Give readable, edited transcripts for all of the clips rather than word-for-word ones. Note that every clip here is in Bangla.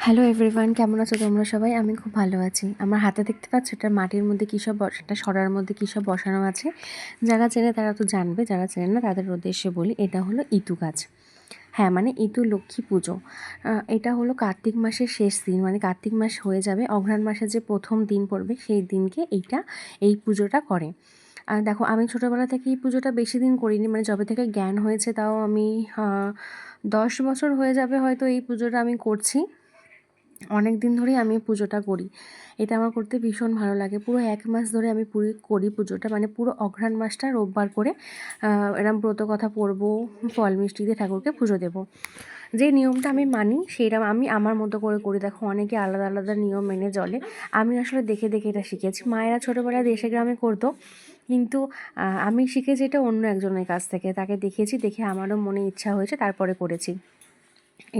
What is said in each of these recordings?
হ্যালো এভরিওয়ান, কেমন আছো তোমরা সবাই? আমি খুব ভালো আছি। আমার হাতে দেখতে পাচ্ছ এটা মাটির মধ্যে কী সব একটা সরার মধ্যে কী সব বসানো আছে। যারা চেনে তারা তো জানবে, যারা চেনে না তাদের উদ্দেশ্যে বলি, এটা হলো ইতু গাছ। হ্যাঁ, মানে ইতু লক্ষ্মী পুজো। এটা হলো কার্তিক মাসের শেষ দিন, মানে কার্তিক মাস হয়ে যাবে, অঘ্রাণ মাসের যে প্রথম দিন পড়বে সেই দিনকে এই পুজোটা করে। আর দেখো, আমি ছোটোবেলা থেকে এই পুজোটা বেশি দিন করিনি, মানে যবে থেকে জ্ঞান হয়েছে তাও আমি 10 বছর হয়ে যাবে হয়তো এই পুজোটা আমি করছি। অনেক দিন ধরেই আমি পুজোটা করি। এটা আমার করতে ভীষণ ভালো লাগে। পুরো 1 মাস ধরে আমি করি পুজোটা। মানে পুরো অঘ্রাণ মাসটা রোববার করে এরম ব্রত কথা পড়বো, ফল মিষ্টি দিয়ে ঠাকুরকে পুজো দেবো। যে নিয়মটা আমি মানি সেইরকম আমি আমার মতো করে করি। দেখো, অনেকে আলাদা আলাদা নিয়ম মেনে চলে। আমি আসলে দেখে দেখে এটা শিখেছি। মায়েরা ছোটোবেলায় দেশে গ্রামে করতো, কিন্তু আমি শিখেছি এটা অন্য একজনের কাছ থেকে। তাকে দেখেছি, দেখে আমারও মনে ইচ্ছা হয়েছে, তারপরে করেছি।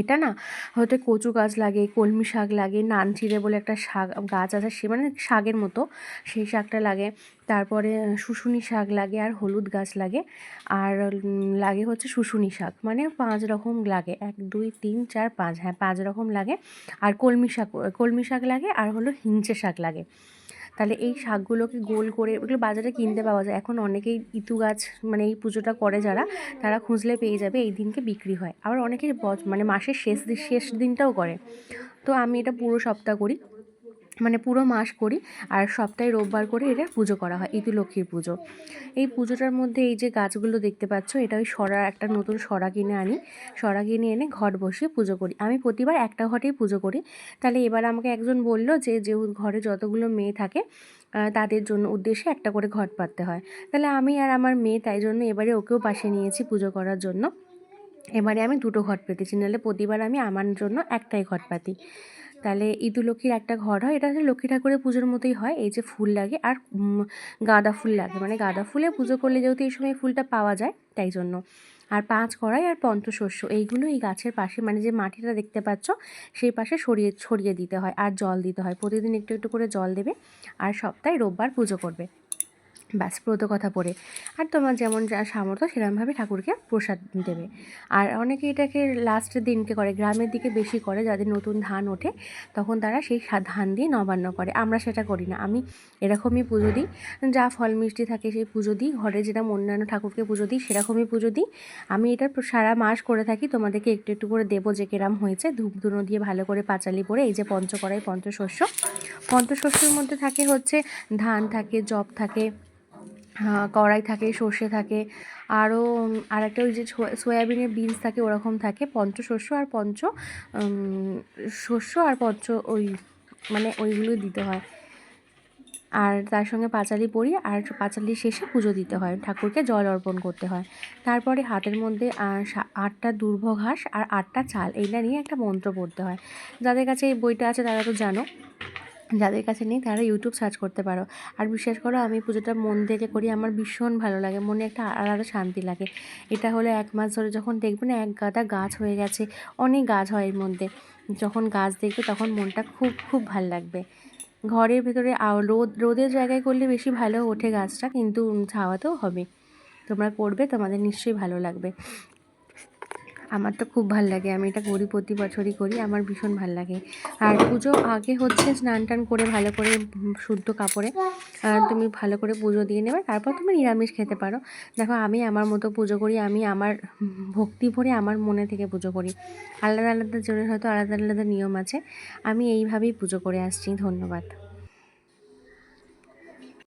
এটা না হয়তো কচু গাছ লাগে, কলমি শাক লাগে, নানচিড়ে বলে একটা শাক গাছ আছে, সে মানে শাকের মতো, সেই শাকটা লাগে। তারপরে শুশুনি শাক লাগে, আর হলুদ গাছ লাগে, আর লাগে হচ্ছে শুশুনি শাক, মানে 5 রকম লাগে, 1 2 3 4 5, হ্যাঁ 5 রকম লাগে। আর কলমি শাক লাগে, আর হলো হিঞ্চে শাক লাগে। তাহলে এই শাকগুলোকে গোল করে, ওগুলো বাজারে কিনতে পাওয়া যায়। এখন অনেকেই ইতু গাছ, মানে এই পুজোটা করে যারা, তারা খুঁজলে পেয়ে যাবে, এই দিনকে বিক্রি হয়। আবার অনেকে মানে মাসের শেষ দিনটাও করে। তো আমি এটা পুরো সপ্তাহ করি, মানে পুরো মাস করি, আর সপ্তাহে রোববার করে এটা পুজো করা হয়, ইতু লক্ষ্মীর পুজো। এই পুজোটার মধ্যে এই যে গাছগুলো দেখতে পাচ্ছ, এটা ওই একটা নতুন সরা কিনে আনি, সরা কিনে এনে ঘট বসিয়ে পুজো করি। আমি প্রতিবার একটা ঘটেই পুজো করি। তাহলে এবার আমাকে একজন বলল যে ঘরে যতগুলো মেয়ে থাকে তাদের জন্য উদ্দেশ্যে একটা করে ঘট পাততে হয়। তাহলে আমি আর আমার মেয়ে, তাই জন্য এবারে ওকেও পাশে নিয়েছি পুজো করার জন্য। এবারে আমি 2টো ঘট পেতেছি, নাহলে প্রতিবার আমি আমার জন্য একটাই ঘট পাতি। তাহলে ইতু লক্ষ্মীর একটা ঘর হয়, এটা হচ্ছে লক্ষ্মী ঠাকুরের পুজোর মতোই হয়। এই যে ফুল লাগে, আর গাঁদা ফুল লাগে, মানে গাঁদা ফুলে পুজো করলে যেহেতু এই সময় ফুলটা পাওয়া যায় তাই জন্য। আর 5 কড়াই আর পঞ্চশস্য, এইগুলো এই গাছের পাশে, মানে যে মাটিটা দেখতে পাচ্ছ সেই পাশে ছড়িয়ে দিতে হয়, আর জল দিতে হয়। প্রতিদিন একটু একটু করে জল দেবে, আর সপ্তাহে রোববার পুজো করবে, ব্যাস ব্রত কথা পড়ে। আর তোমার যেমন যা সামর্থ্য সেরকমভাবে ঠাকুরকে প্রসাদ দেবে। আর অনেকে এটাকে লাস্টের দিনকে করে, গ্রামের দিকে বেশি করে, যাদের নতুন ধান ওঠে তখন তারা সেই ধান দিয়ে নবান্ন করে। আমরা সেটা করি না, আমি এরকমই পুজো দিই, যা ফল মিষ্টি থাকে সেই পুজো দিই, ঘরে যেরকম অন্যান্য ঠাকুরকে পুজো দিই সেরকমই পুজো দিই। আমি এটা সারা মাস করে থাকি, তোমাদেরকে একটু একটু করে দেবো যে কেরাম হয়েছে। ধূপ ধুনো দিয়ে ভালো করে পাঁচালি পরে, এই যে পঞ্চকড়াই পঞ্চশস্যের মধ্যে থাকে হচ্ছে ধান থাকে, জব থাকে, কড়াই থাকে, সর্ষে থাকে, আরও আরেকটা ওই যে সয়াবিনের বিনস থাকে, ওরকম থাকে। পঞ্চশস্য আর শস্য আর ওই মানে ওইগুলোই দিতে হয়। আর তার সঙ্গে পাঁচালি পড়ি, আর পাঁচালির শেষে পুজো দিতে হয়, ঠাকুরকে জল অর্পণ করতে হয়। তারপরে হাতের মধ্যে 8টা দুর্ভ ঘাস আর 8টা চাল, এইটা নিয়ে একটা মন্ত্র পড়তে হয়। যাদের কাছে এই বইটা আছে তারা তো জানো, যাদের কাছে নেই তারা ইউটিউব সার্চ করতে পারো। আর বিশ্বাস করো, আমি পুজোটা মন থেকে করি, আমার ভীষণ ভালো লাগে, মনে একটা আলাদা শান্তি লাগে। এটা হলো 1 মাস ধরে, যখন দেখবে না এক গাদা গাছ হয়ে গেছে, অনেক গাছ হয় এর মধ্যে, যখন গাছ দেখবে তখন মনটা খুব খুব ভাল লাগবে। ঘরের ভেতরে রোদের জায়গায় করলে বেশি ভালো ওঠে গাছটা, কিন্তু ছাওয়াতেও হবে। তোমরা করবে, তোমাদের নিশ্চয়ই ভালো লাগবে। আমার তো খুব ভাল লাগে, আমি এটা করি, প্রতি বছরই করি, আমার ভীষণ ভাল লাগে। আর পুজো আগে হচ্ছে স্নান টান করে ভালো করে শুদ্ধ কাপড়ে তুমি ভালো করে পুজো দিয়ে নেবে, তারপর তুমি নিরামিষ খেতে পারো। দেখো, আমি আমার মতো পুজো করি, আমি আমার ভক্তি ভরে আমার মনে থেকে পুজো করি। আলাদা আলাদা জনের হয়তো আলাদা আলাদা নিয়ম আছে, আমি এইভাবেই পুজো করে আসছি। ধন্যবাদ।